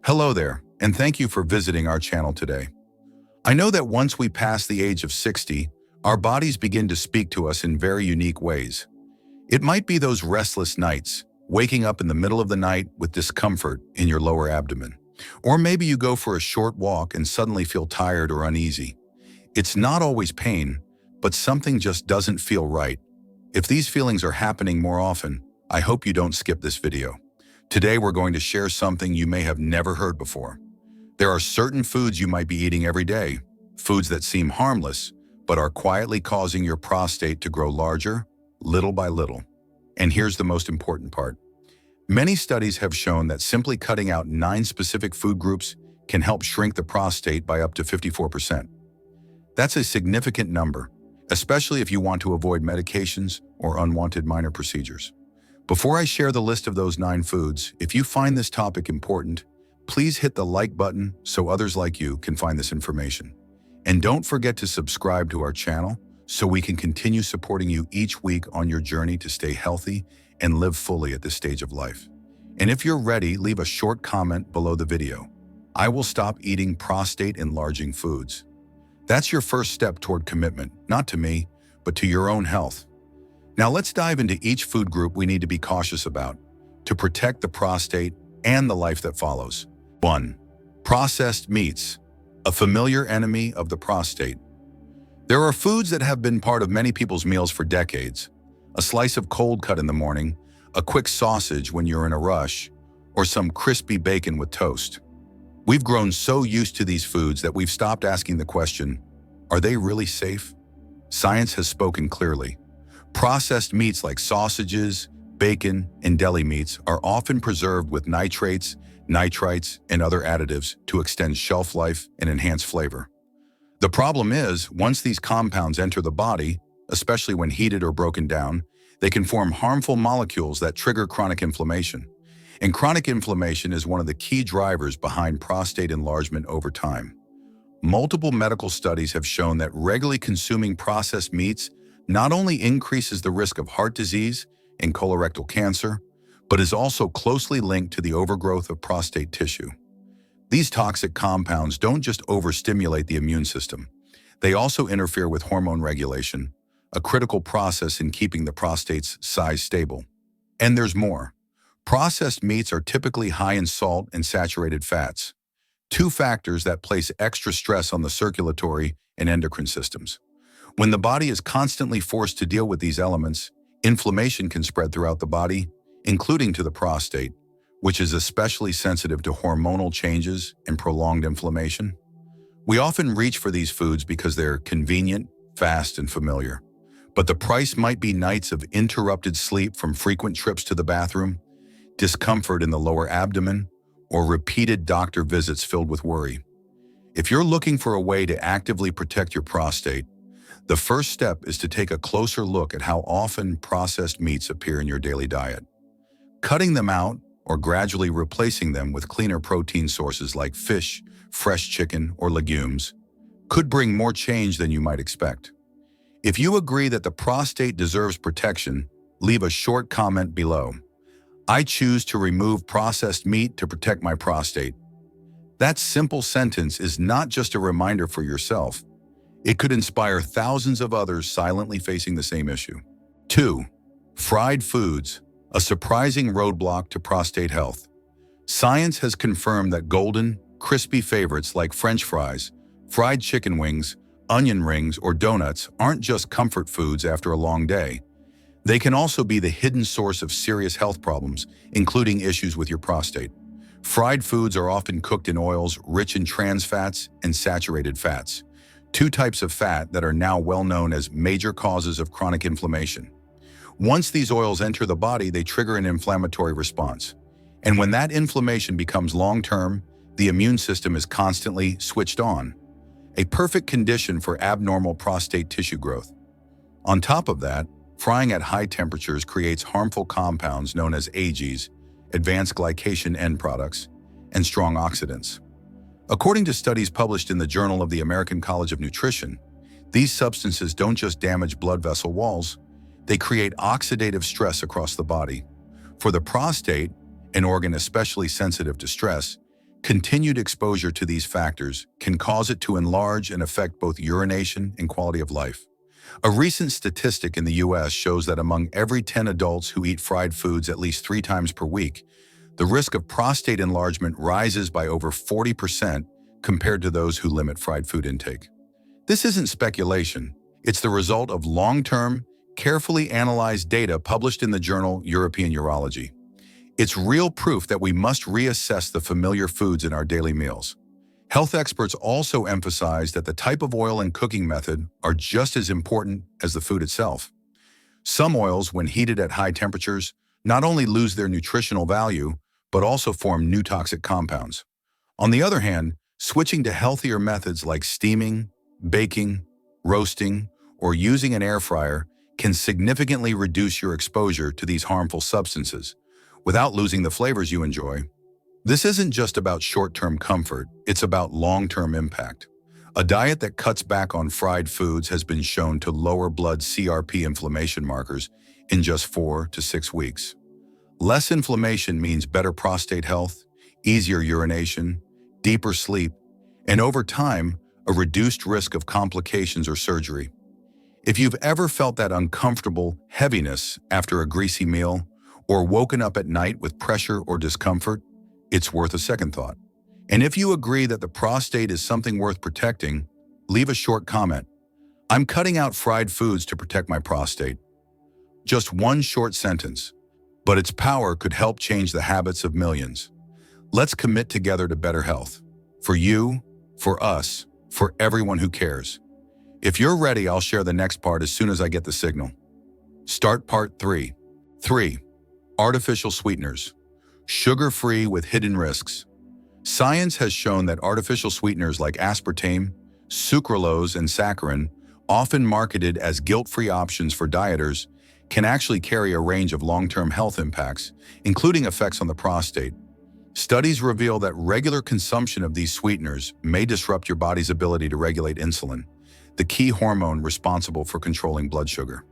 Hello there, and thank you for visiting our channel today. I know that once we pass the age of 60, our bodies begin to speak to us in very unique ways. It might be those restless nights, waking up in the middle of the night with discomfort in your lower abdomen. Or maybe you go for a short walk and suddenly feel tired or uneasy. It's not always pain, but something just doesn't feel right. If these feelings are happening more often, I hope you don't skip this video. Today we're going to share something you may have never heard before. There are certain foods you might be eating every day, foods that seem harmless, but are quietly causing your prostate to grow larger, little by little. And here's the most important part. Many studies have shown that simply cutting out 9 specific food groups can help shrink the prostate by up to 54%. That's a significant number, especially if you want to avoid medications or unwanted minor procedures. Before I share the list of those 9 foods, if you find this topic important, please hit the like button so others like you can find this information. And don't forget to subscribe to our channel so we can continue supporting you each week on your journey to stay healthy and live fully at this stage of life. And if you're ready, leave a short comment below the video. I will stop eating prostate-enlarging foods. That's your first step toward commitment, not to me, but to your own health. Now let's dive into each food group we need to be cautious about to protect the prostate and the life that follows. 1. Processed meats, a familiar enemy of the prostate. There are foods that have been part of many people's meals for decades. A slice of cold cut in the morning, a quick sausage when you're in a rush, or some crispy bacon with toast. We've grown so used to these foods that we've stopped asking the question, are they really safe? Science has spoken clearly. Processed meats like sausages, bacon, and deli meats are often preserved with nitrates, nitrites, and other additives to extend shelf life and enhance flavor. The problem is, once these compounds enter the body, especially when heated or broken down, they can form harmful molecules that trigger chronic inflammation. And chronic inflammation is one of the key drivers behind prostate enlargement over time. Multiple medical studies have shown that regularly consuming processed meats not only increases the risk of heart disease and colorectal cancer, but is also closely linked to the overgrowth of prostate tissue. These toxic compounds don't just overstimulate the immune system, they also interfere with hormone regulation, a critical process in keeping the prostate's size stable. And there's more. Processed meats are typically high in salt and saturated fats, 2 factors that place extra stress on the circulatory and endocrine systems. When the body is constantly forced to deal with these elements, inflammation can spread throughout the body, including to the prostate, which is especially sensitive to hormonal changes and prolonged inflammation. We often reach for these foods because they're convenient, fast, and familiar. But the price might be nights of interrupted sleep from frequent trips to the bathroom, discomfort in the lower abdomen, or repeated doctor visits filled with worry. If you're looking for a way to actively protect your prostate, the first step is to take a closer look at how often processed meats appear in your daily diet. Cutting them out or gradually replacing them with cleaner protein sources like fish, fresh chicken, or legumes could bring more change than you might expect. If you agree that the prostate deserves protection, leave a short comment below. I choose to remove processed meat to protect my prostate. That simple sentence is not just a reminder for yourself. It could inspire thousands of others silently facing the same issue. 2. Fried foods, a surprising roadblock to prostate health. Science has confirmed that golden, crispy favorites like French fries, fried chicken wings, onion rings, or donuts aren't just comfort foods after a long day. They can also be the hidden source of serious health problems, including issues with your prostate. Fried foods are often cooked in oils rich in trans fats and saturated fats, 2 types of fat that are now well known as major causes of chronic inflammation. Once these oils enter the body, they trigger an inflammatory response. And when that inflammation becomes long-term, the immune system is constantly switched on, a perfect condition for abnormal prostate tissue growth. On top of that, frying at high temperatures creates harmful compounds known as AGEs, advanced glycation end products, and strong oxidants. According to studies published in the Journal of the American College of Nutrition, these substances don't just damage blood vessel walls, they create oxidative stress across the body. For the prostate, an organ especially sensitive to stress, Continued exposure to these factors can cause it to enlarge and affect both urination and quality of life. A recent statistic in the US shows that among every 10 adults who eat fried foods at least 3 times per week, the risk of prostate enlargement rises by over 40% compared to those who limit fried food intake. This isn't speculation. It's the result of long-term, carefully analyzed data published in the journal European Urology. It's real proof that we must reassess the familiar foods in our daily meals. Health experts also emphasize that the type of oil and cooking method are just as important as the food itself. Some oils, when heated at high temperatures, not only lose their nutritional value, but also form new toxic compounds. On the other hand, switching to healthier methods like steaming, baking, roasting, or using an air fryer can significantly reduce your exposure to these harmful substances without losing the flavors you enjoy. This isn't just about short-term comfort, it's about long-term impact. A diet that cuts back on fried foods has been shown to lower blood CRP inflammation markers in just 4 to 6 weeks. Less inflammation means better prostate health, easier urination, deeper sleep, and over time, a reduced risk of complications or surgery. If you've ever felt that uncomfortable heaviness after a greasy meal, or woken up at night with pressure or discomfort, it's worth a second thought. And if you agree that the prostate is something worth protecting, leave a short comment. I'm cutting out fried foods to protect my prostate. Just one short sentence, but its power could help change the habits of millions. Let's commit together to better health. For you, for us, for everyone who cares. If you're ready, I'll share the next part as soon as I get the signal. Start part 3. 3. Artificial sweeteners. Sugar-free with hidden risks. Science has shown that artificial sweeteners like aspartame, sucralose, and saccharin, often marketed as guilt-free options for dieters, can actually carry a range of long-term health impacts, including effects on the prostate. Studies reveal that regular consumption of these sweeteners may disrupt your body's ability to regulate insulin, the key hormone responsible for controlling blood sugar.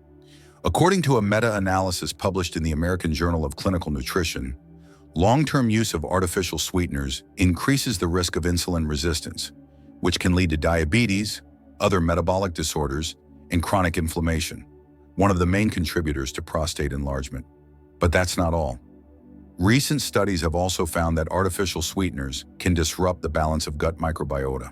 According to a meta-analysis published in the American Journal of Clinical Nutrition, long-term use of artificial sweeteners increases the risk of insulin resistance, which can lead to diabetes, other metabolic disorders, and chronic inflammation, one of the main contributors to prostate enlargement. But that's not all. Recent studies have also found that artificial sweeteners can disrupt the balance of gut microbiota.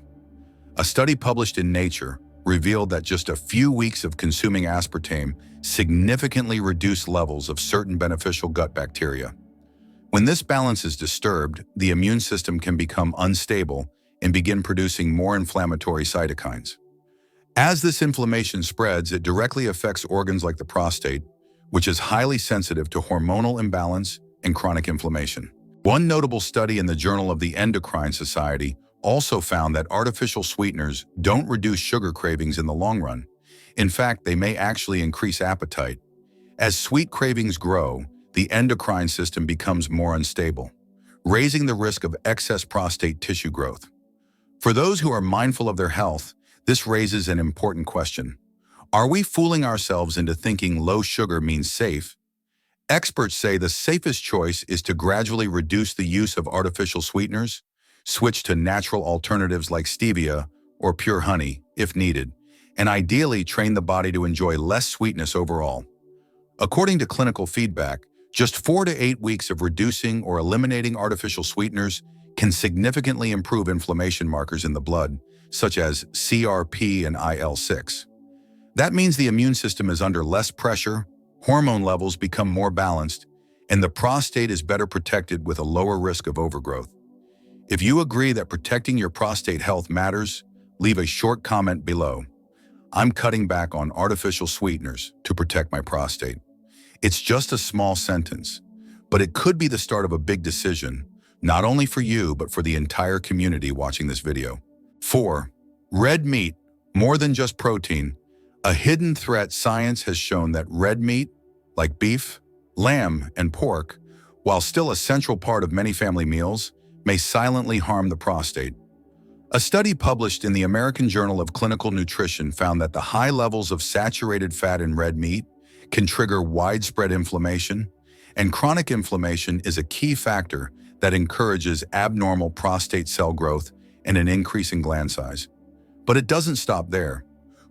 A study published in Nature revealed that just a few weeks of consuming aspartame significantly reduced levels of certain beneficial gut bacteria. When this balance is disturbed, the immune system can become unstable and begin producing more inflammatory cytokines. As this inflammation spreads, it directly affects organs like the prostate, which is highly sensitive to hormonal imbalance and chronic inflammation. One notable study in the Journal of the Endocrine Society also found that artificial sweeteners don't reduce sugar cravings in the long run. In fact, they may actually increase appetite. As sweet cravings grow, the endocrine system becomes more unstable, raising the risk of excess prostate tissue growth. For those who are mindful of their health, this raises an important question. Are we fooling ourselves into thinking low sugar means safe? Experts say the safest choice is to gradually reduce the use of artificial sweeteners, switch to natural alternatives like stevia or pure honey if needed, and ideally train the body to enjoy less sweetness overall. According to clinical feedback, just 4 to 8 weeks of reducing or eliminating artificial sweeteners can significantly improve inflammation markers in the blood, such as CRP and IL-6. That means the immune system is under less pressure, hormone levels become more balanced, and the prostate is better protected with a lower risk of overgrowth. If you agree that protecting your prostate health matters, leave a short comment below. I'm cutting back on artificial sweeteners to protect my prostate. It's just a small sentence, but it could be the start of a big decision, not only for you, but for the entire community watching this video. 4. Red meat, more than just protein. A hidden threat. Science has shown that red meat, like beef, lamb, and pork, while still a central part of many family meals, may silently harm the prostate. A study published in the American Journal of Clinical Nutrition found that the high levels of saturated fat in red meat can trigger widespread inflammation and chronic inflammation is a key factor that encourages abnormal prostate cell growth and an increase in gland size. But it doesn't stop there.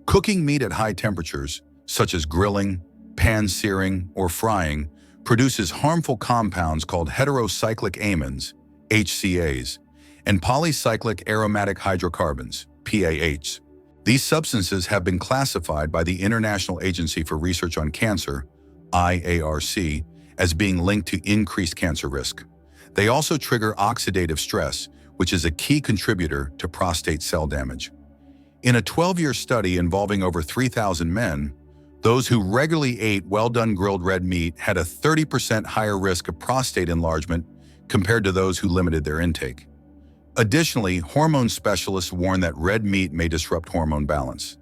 Cooking meat at high temperatures, such as grilling, pan-searing, or frying, produces harmful compounds called heterocyclic amines, HCAs, and polycyclic aromatic hydrocarbons, PAHs. These substances have been classified by the International Agency for Research on Cancer, IARC, as being linked to increased cancer risk. They also trigger oxidative stress, which is a key contributor to prostate cell damage. In a 12-year study involving over 3,000 men, those who regularly ate well-done grilled red meat had a 30% higher risk of prostate enlargement compared to those who limited their intake. Additionally, hormone specialists warn that red meat may disrupt hormone balance,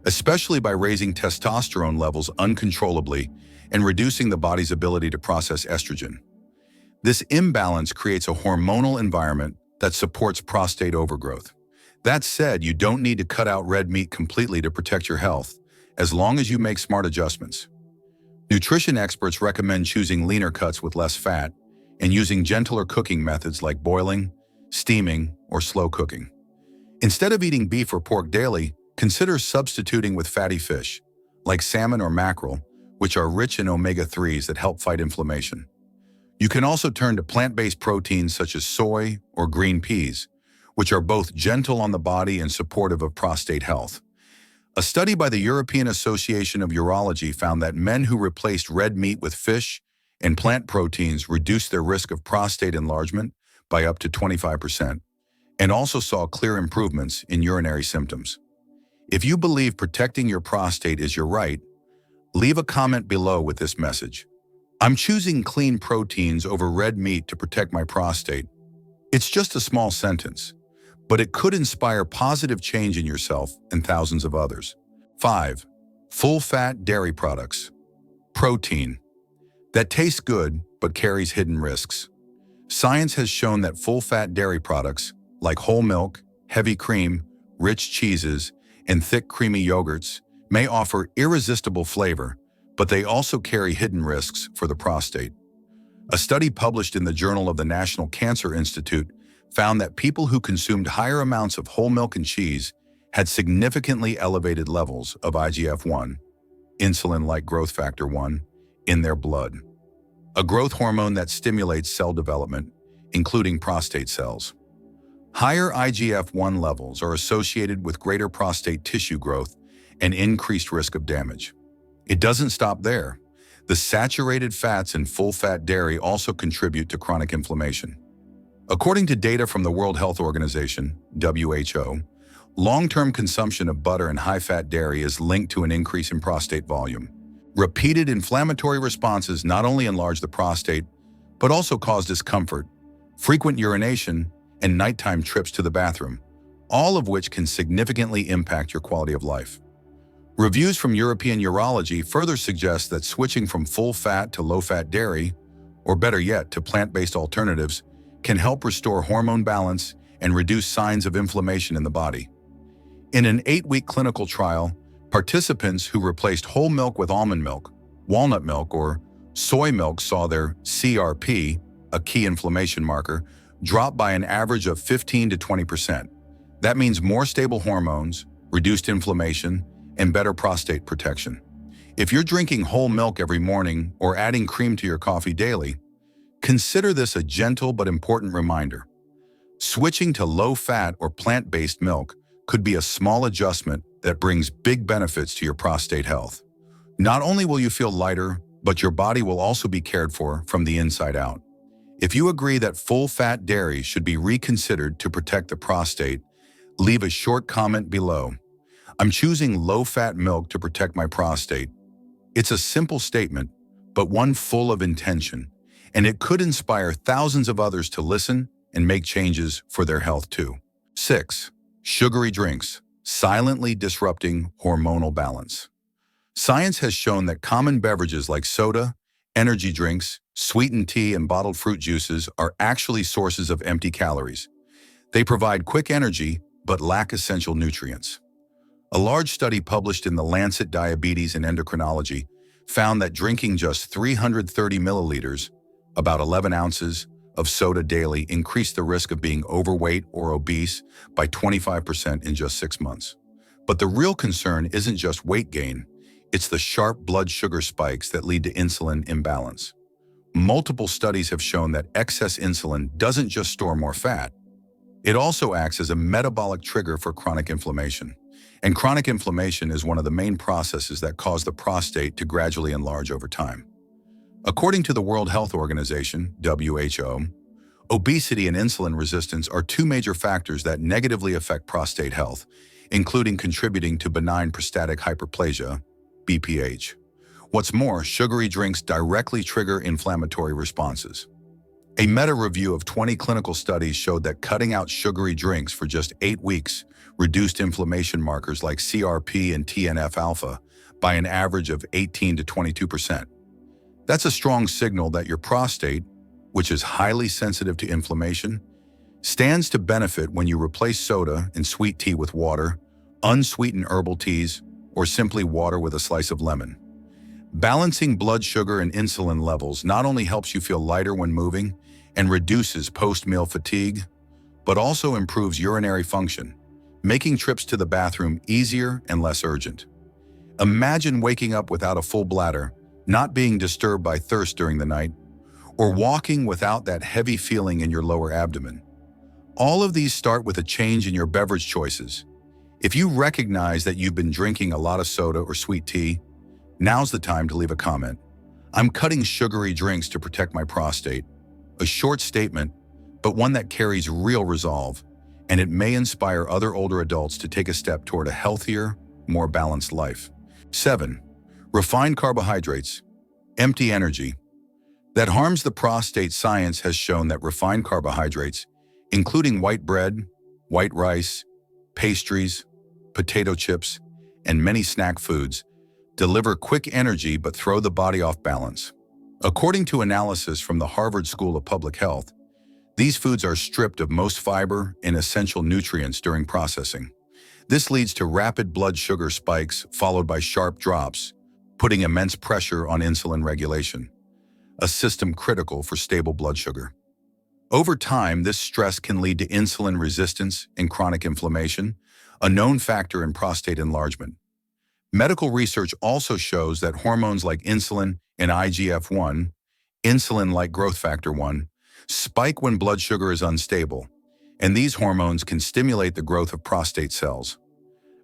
especially by raising testosterone levels uncontrollably and reducing the body's ability to process estrogen. This imbalance creates a hormonal environment that supports prostate overgrowth. That said, you don't need to cut out red meat completely to protect your health, as long as you make smart adjustments. Nutrition experts recommend choosing leaner cuts with less fat and using gentler cooking methods like boiling, steaming, or slow cooking. Instead of eating beef or pork daily, consider substituting with fatty fish, like salmon or mackerel, which are rich in omega-3s that help fight inflammation. You can also turn to plant-based proteins such as soy or green peas, which are both gentle on the body and supportive of prostate health. A study by the European Association of Urology found that men who replaced red meat with fish and plant proteins reduced their risk of prostate enlargement by up to 25%, and also saw clear improvements in urinary symptoms. If you believe protecting your prostate is your right, leave a comment below with this message. I'm choosing clean proteins over red meat to protect my prostate. It's just a small sentence, but it could inspire positive change in yourself and thousands of others. 5. Full-fat dairy products. Protein. That tastes good, but carries hidden risks. Science has shown that full-fat dairy products, like whole milk, heavy cream, rich cheeses, and thick creamy yogurts, may offer irresistible flavor, but they also carry hidden risks for the prostate. A study published in the Journal of the National Cancer Institute found that people who consumed higher amounts of whole milk and cheese had significantly elevated levels of IGF-1, insulin-like growth factor 1, in their blood, a growth hormone that stimulates cell development, including prostate cells. Higher IGF-1 levels are associated with greater prostate tissue growth and increased risk of damage. It doesn't stop there. The saturated fats in full-fat dairy also contribute to chronic inflammation. According to data from the World Health Organization, WHO, long-term consumption of butter and high-fat dairy is linked to an increase in prostate volume. Repeated inflammatory responses not only enlarge the prostate, but also cause discomfort, frequent urination, and nighttime trips to the bathroom, all of which can significantly impact your quality of life. Reviews from European Urology further suggest that switching from full-fat to low-fat dairy, or better yet, to plant-based alternatives, can help restore hormone balance and reduce signs of inflammation in the body. In an 8-week clinical trial, participants who replaced whole milk with almond milk, walnut milk, or soy milk saw their CRP, a key inflammation marker, drop by an average of 15 to 20%. That means more stable hormones, reduced inflammation, and better prostate protection. If you're drinking whole milk every morning or adding cream to your coffee daily, consider this a gentle but important reminder. Switching to low-fat or plant-based milk could be a small adjustment that brings big benefits to your prostate health. Not only will you feel lighter, but your body will also be cared for from the inside out. If you agree that full-fat dairy should be reconsidered to protect the prostate, leave a short comment below. I'm choosing low-fat milk to protect my prostate. It's a simple statement, but one full of intention, and it could inspire thousands of others to listen and make changes for their health too. 6. Sugary drinks, silently disrupting hormonal balance. Science has shown that common beverages like soda, energy drinks, sweetened tea, and bottled fruit juices are actually sources of empty calories. They provide quick energy, but lack essential nutrients. A large study published in The Lancet Diabetes and Endocrinology found that drinking just 330 milliliters, about 11 ounces, of soda daily increased the risk of being overweight or obese by 25% in just 6 months. But the real concern isn't just weight gain, it's the sharp blood sugar spikes that lead to insulin imbalance. Multiple studies have shown that excess insulin doesn't just store more fat, it also acts as a metabolic trigger for chronic inflammation. And chronic inflammation is one of the main processes that cause the prostate to gradually enlarge over time. According to the World Health Organization, WHO, obesity and insulin resistance are two major factors that negatively affect prostate health, including contributing to benign prostatic hyperplasia, BPH. What's more, sugary drinks directly trigger inflammatory responses. A meta-review of 20 clinical studies showed that cutting out sugary drinks for just 8 weeks reduced inflammation markers like CRP and TNF-alpha by an average of 18 to 22%. That's a strong signal that your prostate, which is highly sensitive to inflammation, stands to benefit when you replace soda and sweet tea with water, unsweetened herbal teas, or simply water with a slice of lemon. Balancing blood sugar and insulin levels not only helps you feel lighter when moving and reduces post-meal fatigue, but also improves urinary function, making trips to the bathroom easier and less urgent. Imagine waking up without a full bladder, not being disturbed by thirst during the night, or walking without that heavy feeling in your lower abdomen. All of these start with a change in your beverage choices. If you recognize that you've been drinking a lot of soda or sweet tea, now's the time to leave a comment. I'm cutting sugary drinks to protect my prostate. A short statement, but one that carries real resolve, and it may inspire other older adults to take a step toward a healthier, more balanced life. 7. Refined carbohydrates, empty energy. That harms the prostate. Science has shown that refined carbohydrates, including white bread, white rice, pastries, potato chips, and many snack foods, deliver quick energy but throw the body off balance. According to analysis from the Harvard School of Public Health, these foods are stripped of most fiber and essential nutrients during processing. This leads to rapid blood sugar spikes followed by sharp drops, putting immense pressure on insulin regulation, a system critical for stable blood sugar. Over time, this stress can lead to insulin resistance and chronic inflammation, a known factor in prostate enlargement. Medical research also shows that hormones like insulin and IGF-1, insulin-like growth factor 1, spike when blood sugar is unstable, and these hormones can stimulate the growth of prostate cells.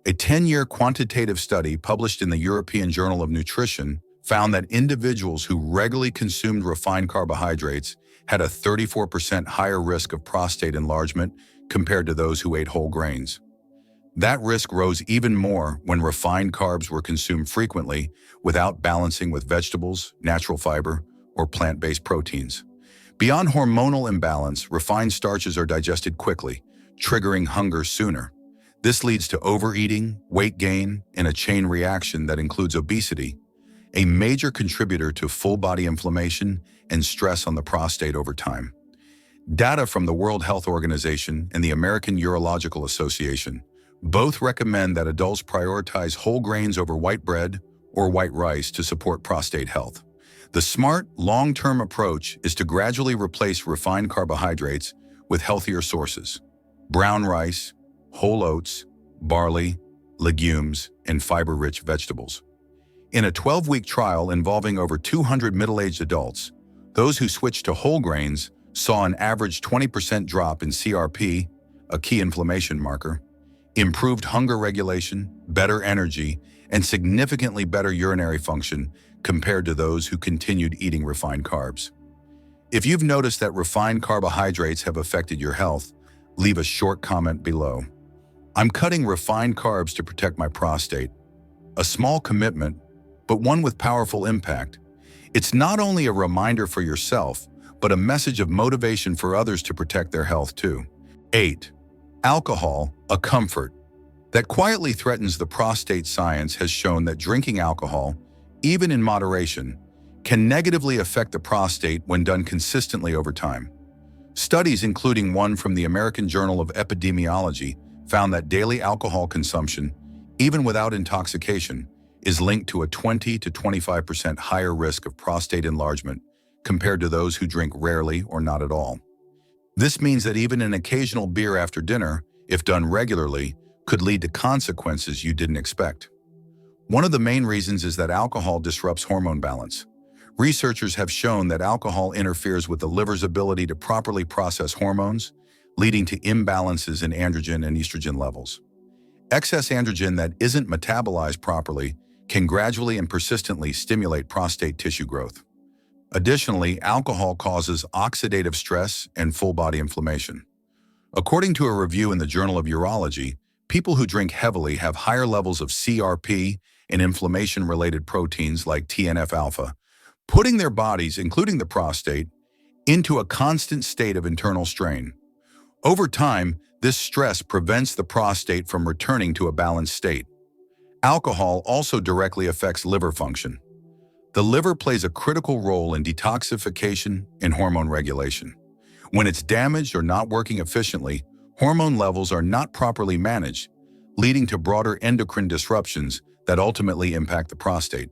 A 10-year quantitative study published in the European Journal of Nutrition found that individuals who regularly consumed refined carbohydrates had a 34% higher risk of prostate enlargement compared to those who ate whole grains. That risk rose even more when refined carbs were consumed frequently without balancing with vegetables, natural fiber, or plant-based proteins. Beyond hormonal imbalance, refined starches are digested quickly, triggering hunger sooner. This leads to overeating, weight gain, and a chain reaction that includes obesity, a major contributor to full-body inflammation and stress on the prostate over time. Data from the World Health Organization and the American Urological Association both recommend that adults prioritize whole grains over white bread or white rice to support prostate health. The smart, long-term approach is to gradually replace refined carbohydrates with healthier sources: brown rice, whole oats, barley, legumes, and fiber-rich vegetables. In a 12-week trial involving over 200 middle-aged adults, those who switched to whole grains saw an average 20% drop in CRP, a key inflammation marker, improved hunger regulation, better energy, and significantly better urinary function compared to those who continued eating refined carbs. If you've noticed that refined carbohydrates have affected your health, leave a short comment below. I'm cutting refined carbs to protect my prostate. A small commitment, but one with powerful impact. It's not only a reminder for yourself, but a message of motivation for others to protect their health too. 8. Alcohol, a comfort. That quietly threatens the prostate. Science has shown that drinking alcohol, even in moderation, can negatively affect the prostate when done consistently over time. Studies, including one from the American Journal of Epidemiology, found that daily alcohol consumption, even without intoxication, is linked to a 20 to 25% higher risk of prostate enlargement compared to those who drink rarely or not at all. This means that even an occasional beer after dinner, if done regularly, could lead to consequences you didn't expect. One of the main reasons is that alcohol disrupts hormone balance. Researchers have shown that alcohol interferes with the liver's ability to properly process hormones, leading to imbalances in androgen and estrogen levels. Excess androgen that isn't metabolized properly can gradually and persistently stimulate prostate tissue growth. Additionally, alcohol causes oxidative stress and full-body inflammation. According to a review in the Journal of Urology, people who drink heavily have higher levels of CRP and inflammation-related proteins like TNF-alpha, putting their bodies, including the prostate, into a constant state of internal strain. Over time, this stress prevents the prostate from returning to a balanced state. Alcohol also directly affects liver function. The liver plays a critical role in detoxification and hormone regulation. When it's damaged or not working efficiently, hormone levels are not properly managed, leading to broader endocrine disruptions that ultimately impact the prostate.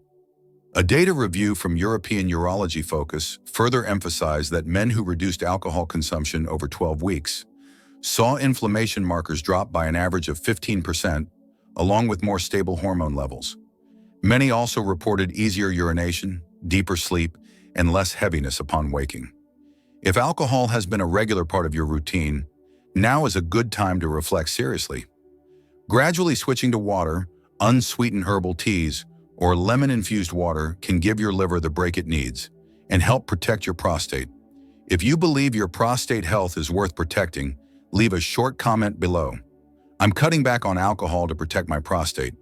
A data review from European Urology Focus further emphasized that men who reduced alcohol consumption over 12 weeks saw inflammation markers drop by an average of 15%, along with more stable hormone levels. Many also reported easier urination, deeper sleep, and less heaviness upon waking. If alcohol has been a regular part of your routine, now is a good time to reflect seriously. Gradually switching to water, unsweetened herbal teas, or lemon-infused water can give your liver the break it needs and help protect your prostate. If you believe your prostate health is worth protecting, leave a short comment below. I'm cutting back on alcohol to protect my prostate.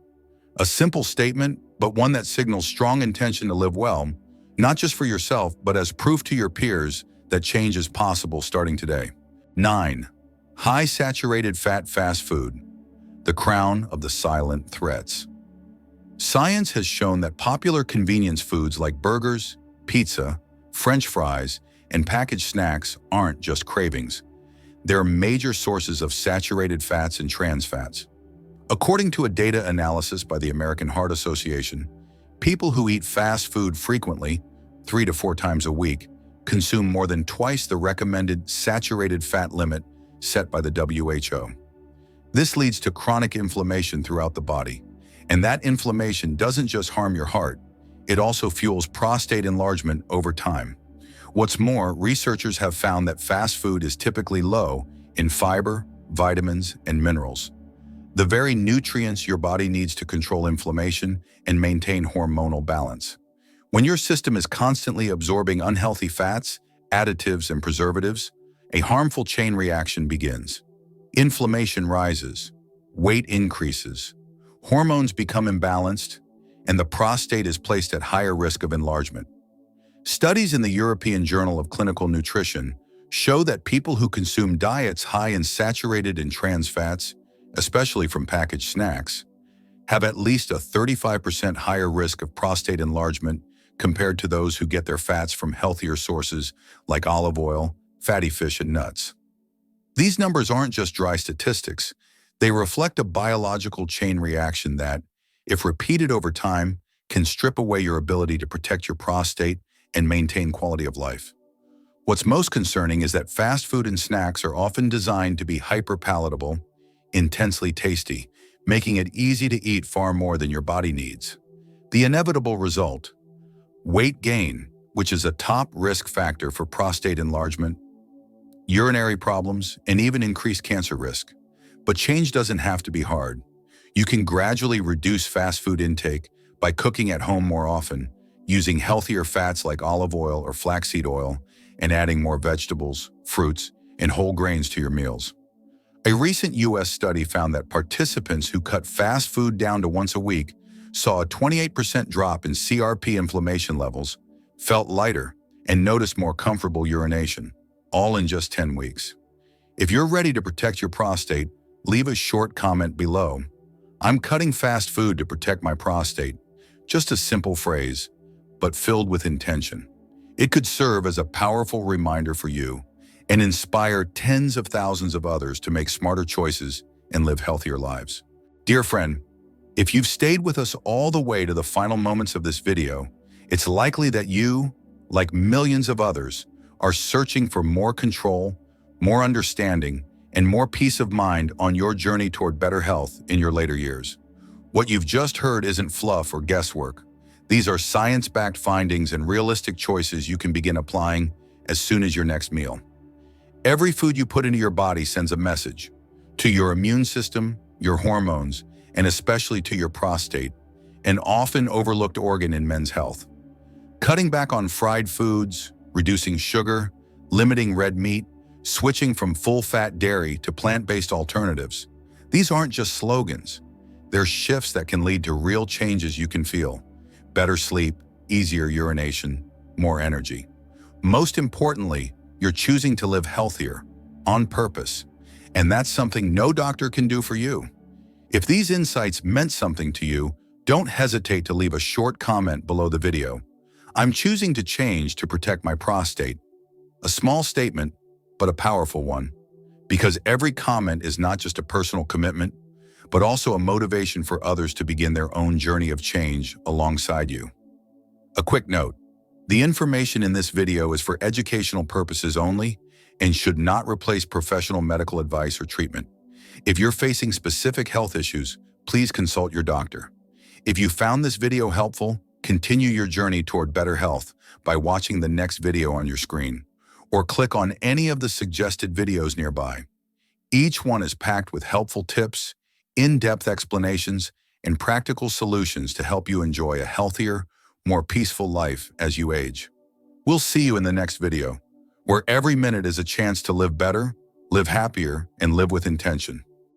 A simple statement, but one that signals strong intention to live well, not just for yourself, but as proof to your peers that change is possible starting today. 9. High saturated fat fast food, the crown of the silent threats. Science has shown that popular convenience foods like burgers, pizza, French fries, and packaged snacks aren't just cravings. They're major sources of saturated fats and trans fats. According to a data analysis by the American Heart Association, people who eat fast food frequently, 3 to 4 times a week, consume more than twice the recommended saturated fat limit set by the WHO. This leads to chronic inflammation throughout the body, and that inflammation doesn't just harm your heart, it also fuels prostate enlargement over time. What's more, researchers have found that fast food is typically low in fiber, vitamins, and minerals, the very nutrients your body needs to control inflammation and maintain hormonal balance. When your system is constantly absorbing unhealthy fats, additives, and preservatives, a harmful chain reaction begins. Inflammation rises, weight increases, hormones become imbalanced, and the prostate is placed at higher risk of enlargement. Studies in the European Journal of Clinical Nutrition show that people who consume diets high in saturated and trans fats, especially from packaged snacks, have at least a 35% higher risk of prostate enlargement compared to those who get their fats from healthier sources like olive oil, fatty fish, and nuts. These numbers aren't just dry statistics. They reflect a biological chain reaction that, if repeated over time, can strip away your ability to protect your prostate and maintain quality of life. What's most concerning is that fast food and snacks are often designed to be hyper-palatable, intensely tasty, making it easy to eat far more than your body needs. The inevitable result: weight gain, which is a top risk factor for prostate enlargement, urinary problems, and even increased cancer risk. But change doesn't have to be hard. You can gradually reduce fast food intake by cooking at home more often, using healthier fats like olive oil or flaxseed oil, and adding more vegetables, fruits, and whole grains to your meals. A recent U.S. study found that participants who cut fast food down to once a week saw a 28% drop in CRP inflammation levels, felt lighter, and noticed more comfortable urination, all in just 10 weeks. If you're ready to protect your prostate, leave a short comment below. I'm cutting fast food to protect my prostate. Just a simple phrase, but filled with intention. It could serve as a powerful reminder for you and inspire tens of thousands of others to make smarter choices and live healthier lives. Dear friend, If you've stayed with us all the way to the final moments of this video, it's likely that you, like millions of others, are searching for more control, more understanding, and more peace of mind on your journey toward better health in your later years. What you've just heard isn't fluff or guesswork. These are science-backed findings and realistic choices you can begin applying as soon as your next meal. Every food you put into your body sends a message to your immune system, your hormones, and especially to your prostate, an often overlooked organ in men's health. Cutting back on fried foods, reducing sugar, limiting red meat, switching from full-fat dairy to plant-based alternatives. These aren't just slogans. They're shifts that can lead to real changes you can feel. Better sleep, easier urination, more energy. Most importantly, you're choosing to live healthier, on purpose, and that's something no doctor can do for you. If these insights meant something to you, don't hesitate to leave a short comment below the video. I'm choosing to change to protect my prostate. A small statement, but a powerful one, because every comment is not just a personal commitment, but also a motivation for others to begin their own journey of change alongside you. A quick note, the information in this video is for educational purposes only and should not replace professional medical advice or treatment. If you're facing specific health issues, please consult your doctor. If you found this video helpful, continue your journey toward better health by watching the next video on your screen, or click on any of the suggested videos nearby. Each one is packed with helpful tips, in-depth explanations, and practical solutions to help you enjoy a healthier, more peaceful life as you age. We'll see you in the next video, where every minute is a chance to live better, live happier, and live with intention.